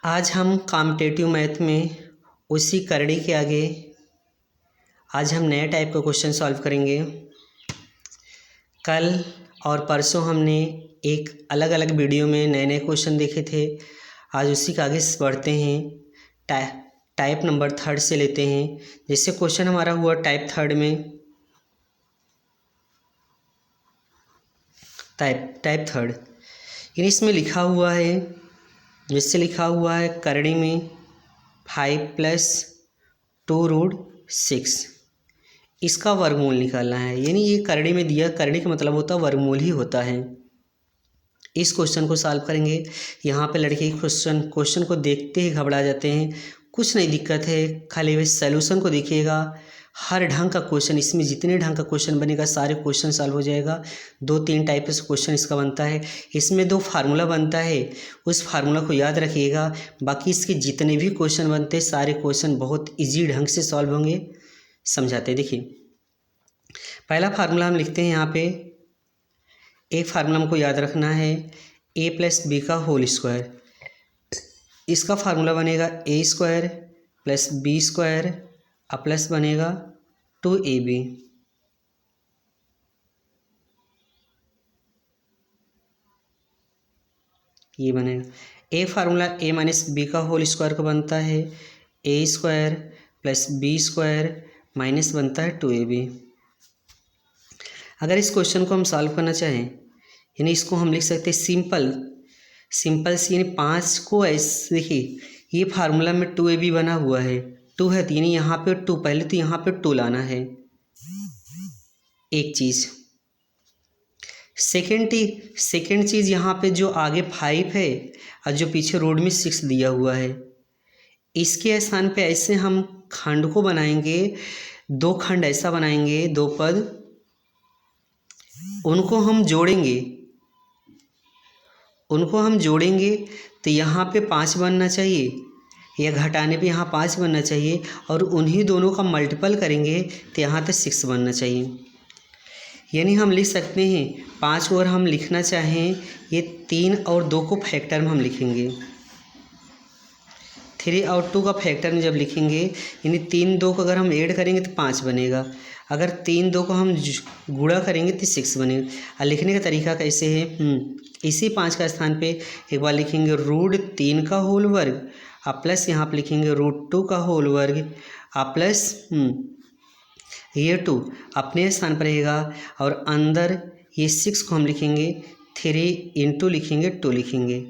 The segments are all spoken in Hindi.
आज हम कॉम्पिटिटिव मैथ में उसी करड़ी के आगे आज हम नए टाइप का क्वेश्चन सॉल्व करेंगे। कल और परसों हमने एक अलग अलग वीडियो में नए नए क्वेश्चन देखे थे। आज उसी के आगे बढ़ते हैं। टाइप नंबर 3 से लेते हैं। जैसे क्वेश्चन हमारा हुआ टाइप 3 में टाइप 3 यानी इसमें लिखा हुआ है, जिससे लिखा हुआ है करड़ी में 5 + 2√6 इसका वर्गमूल निकालना है। यानी ये करड़ी में दिया, करड़ी का मतलब होता है वर्गमूल ही होता है। इस क्वेश्चन को सॉल्व करेंगे। यहाँ पे लड़के क्वेश्चन को देखते ही घबरा जाते हैं। कुछ नहीं दिक्कत है, खाली वे सॉल्यूशन को देखिएगा। हर ढंग का क्वेश्चन, इसमें जितने ढंग का क्वेश्चन बनेगा सारे क्वेश्चन सॉल्व हो जाएगा। 2-3 टाइप से क्वेश्चन इसका बनता है। इसमें 2 फार्मूला बनता है, उस फार्मूला को याद रखिएगा। बाकी इसके जितने भी क्वेश्चन बनते हैं सारे क्वेश्चन बहुत ईजी ढंग से सॉल्व होंगे। समझाते देखिए, पहला फार्मूला हम लिखते हैं। यहाँ पे एक फार्मूला हमको याद रखना है, a + b का होल स्क्वायर। इसका फार्मूला बनेगा a² + b² प्लस बनेगा 2ab। ये बनेगा a फार्मूला a - b का होल स्क्वायर का बनता है a² + b² माइनस बनता है 2ab। अगर इस क्वेश्चन को हम सॉल्व करना चाहें, यानी इसको हम लिख सकते हैं सिंपल सी, यानी 5 को ऐसे देखिए, ये फार्मूला में 2ab बना हुआ है, 2 है तो यानी यहाँ पे 2, पहले तो यहाँ पे 2 लाना है एक चीज़। सेकेंड चीज़, यहाँ पे जो आगे 5 है और जो पीछे रोड में 6 दिया हुआ है, इसके स्थान पे ऐसे हम खंड को बनाएंगे। 2 खंड ऐसा बनाएंगे, 2 पद, उनको हम जोड़ेंगे तो यहाँ पे 5 बनना चाहिए, या घटाने पे यहाँ 5 बनना चाहिए, और उन्हीं दोनों का मल्टीपल करेंगे तो यहाँ तक 6 बनना चाहिए। यानी हम लिख सकते हैं 5 को अगर हम लिखना चाहें, ये 3 और 2 को फैक्टर में हम लिखेंगे। 3 और 2 का फैक्टर में जब लिखेंगे, यानी 3-2 को अगर हम ऐड करेंगे तो 5 बनेगा। अगर 3-2 को हम गुणा करेंगे तो 6 बनेगा। और लिखने का तरीका कैसे है, इसी 5 का स्थान पे एक बार लिखेंगे √3 का होल वर्ग, प्लस यहाँ पर लिखेंगे √2 का होल वर्ग, प्लस ये 2 अपने स्थान पर रहेगा, और अंदर ये 6 को हम लिखेंगे 3 × लिखेंगे 2 लिखेंगे।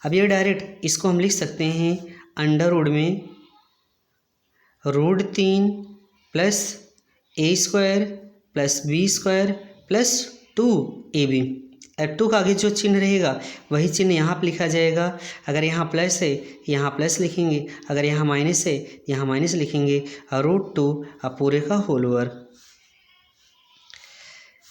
अब ये डायरेक्ट इसको हम लिख सकते हैं अंडर में √3 + a² + b² + 2ab। 2 का आगे जो चिन्ह रहेगा वही चिन्ह यहाँ पर लिखा जाएगा। अगर यहाँ प्लस है यहाँ प्लस लिखेंगे, अगर यहाँ माइनस है यहाँ माइनस लिखेंगे, और √2 पूरे का होल वर्ग।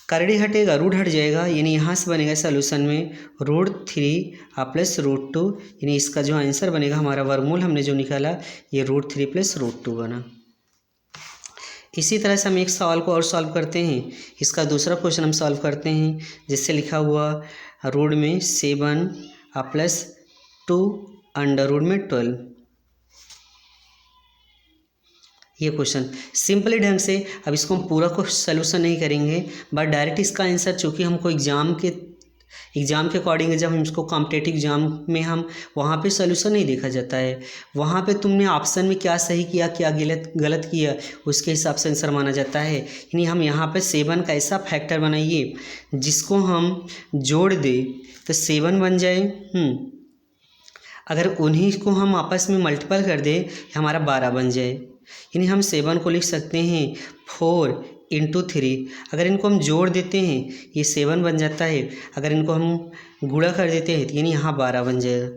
करड़ी हटेगा, रूट हट जाएगा, यानी यहाँ से बनेगा सॉल्यूशन में √3 + √2, यानी इसका जो आंसर बनेगा, हमारा वर्गमूल हमने जो निकाला ये √3 + √2 बना। इसी तरह से हम एक सवाल को और सॉल्व करते हैं। इसका दूसरा क्वेश्चन हम सॉल्व करते हैं, जिससे लिखा हुआ रूट में 7 + 2 √12। ये क्वेश्चन सिंपली ढंग से, अब इसको हम पूरा को सॉल्यूशन नहीं करेंगे, बट डायरेक्ट इसका आंसर, चूँकि हमको एग्ज़ाम के अकॉर्डिंग जब हम इसको कॉम्पिटिटिव एग्जाम में हम वहाँ पे सॉल्यूशन नहीं देखा जाता है। वहाँ पे तुमने ऑप्शन में क्या सही किया क्या गलत किया उसके हिसाब से आंसर माना जाता है। यानी हम यहाँ पे 7 का ऐसा फैक्टर बनाइए जिसको हम जोड़ दें तो 7 बन जाए। अगर उन्हीं को हम आपस में मल्टीपल कर दें हमारा 12 बन जाए। यानी हम 7 को लिख सकते हैं 4 × 3। अगर इनको हम जोड़ देते हैं ये 7 बन जाता है, अगर इनको हम गुणा कर देते हैं तो यानी यहाँ 12 बन जाएगा।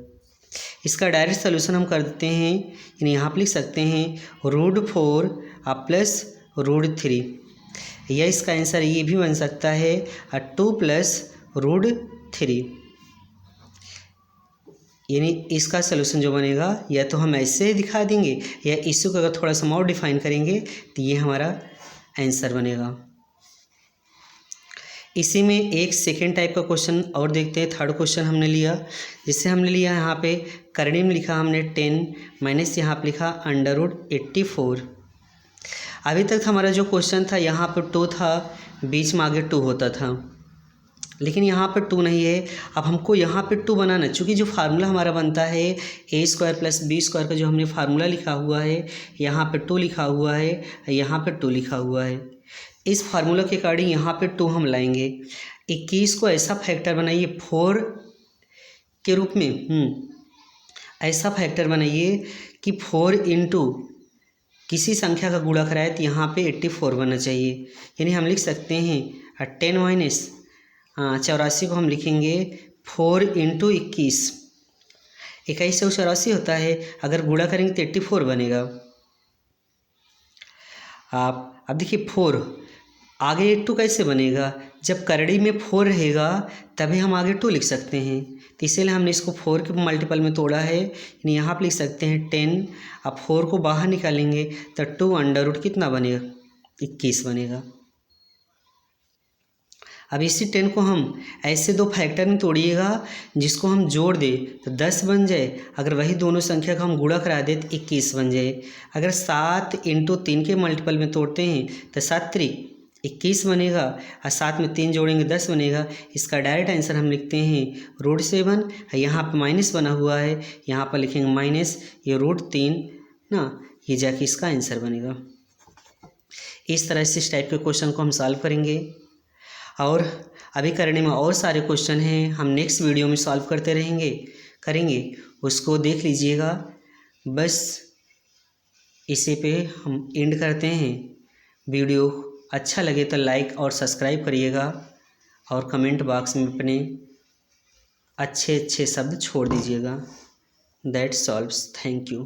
इसका डायरेक्ट सोल्यूशन हम कर देते हैं, यानी यहाँ पर लिख सकते हैं √4 + √3, या इसका आंसर ये भी बन सकता है 2 + √3। यानी इसका सलूशन जो बनेगा या तो हम ऐसे दिखा देंगे, या इसी को अगर थोड़ा सा और डिफाइन करेंगे तो ये हमारा आंसर बनेगा। इसी में एक सेकेंड टाइप का क्वेश्चन और देखते हैं। थर्ड क्वेश्चन हमने लिया, जिससे हमने लिया यहाँ पे करनी में लिखा हमने 10 माइनस यहाँ पे लिखा √84। अभी तक हमारा जो क्वेश्चन था यहाँ पर 2 था, बीच में आगे 2 होता था, लेकिन यहाँ पर 2 नहीं है। अब हमको यहाँ पे 2 बनाना, चूँकि जो फार्मूला हमारा बनता है a² + b² का जो हमने फार्मूला लिखा हुआ है, यहाँ पे 2 लिखा हुआ है, यहाँ पे 2 लिखा हुआ है। इस फार्मूला के अकॉर्डिंग यहाँ पे 2 हम लाएंगे। 21 को ऐसा फैक्टर बनाइए 4 के रूप में, ऐसा फैक्टर बनाइए कि 4 इंटू किसी संख्या का गुणा कराए तो यहाँ पे 84 बनना चाहिए। यानी हम लिख सकते हैं 10 माइनस 84 को हम लिखेंगे 4 इंटू 21। 21 से 84 होता है, अगर गुणा करेंगे तो 84 बनेगा। आप अब देखिए 4 आगे 2 कैसे बनेगा, जब करड़ी में 4 रहेगा तभी हम आगे 2 लिख सकते हैं, तो इसीलिए हमने इसको 4 के मल्टीपल में तोड़ा है। यानी यहाँ पर लिख सकते हैं 10। अब 4 को बाहर निकालेंगे तो 2 अंडर कितना बनेगा, 21 बनेगा। अब इसी 10 को हम ऐसे 2 फैक्टर में तोड़िएगा जिसको हम जोड़ दें तो 10 बन जाए। अगर वही दोनों संख्या का हम गुणा करा दें तो 21 बन जाए। अगर 7 इंटू 3 के मल्टीपल में तोड़ते हैं तो 7 3 21 बनेगा, और 7 में 3 जोड़ेंगे 10 बनेगा। इसका डायरेक्ट आंसर हम लिखते हैं √7। यहाँ पर माइनस बना हुआ है, यहाँ पर लिखेंगे माइनस, ये √3 ना, ये जाके इसका आंसर बनेगा। इस तरह से इस टाइप के क्वेश्चन को हम सॉल्व करेंगे। और अभी करने में और सारे क्वेश्चन हैं, हम नेक्स्ट वीडियो में सॉल्व करते करेंगे, उसको देख लीजिएगा। बस इसी पे हम एंड करते हैं। वीडियो अच्छा लगे तो लाइक और सब्सक्राइब करिएगा, और कमेंट बॉक्स में अपने अच्छे अच्छे शब्द छोड़ दीजिएगा। That solves. Thank you.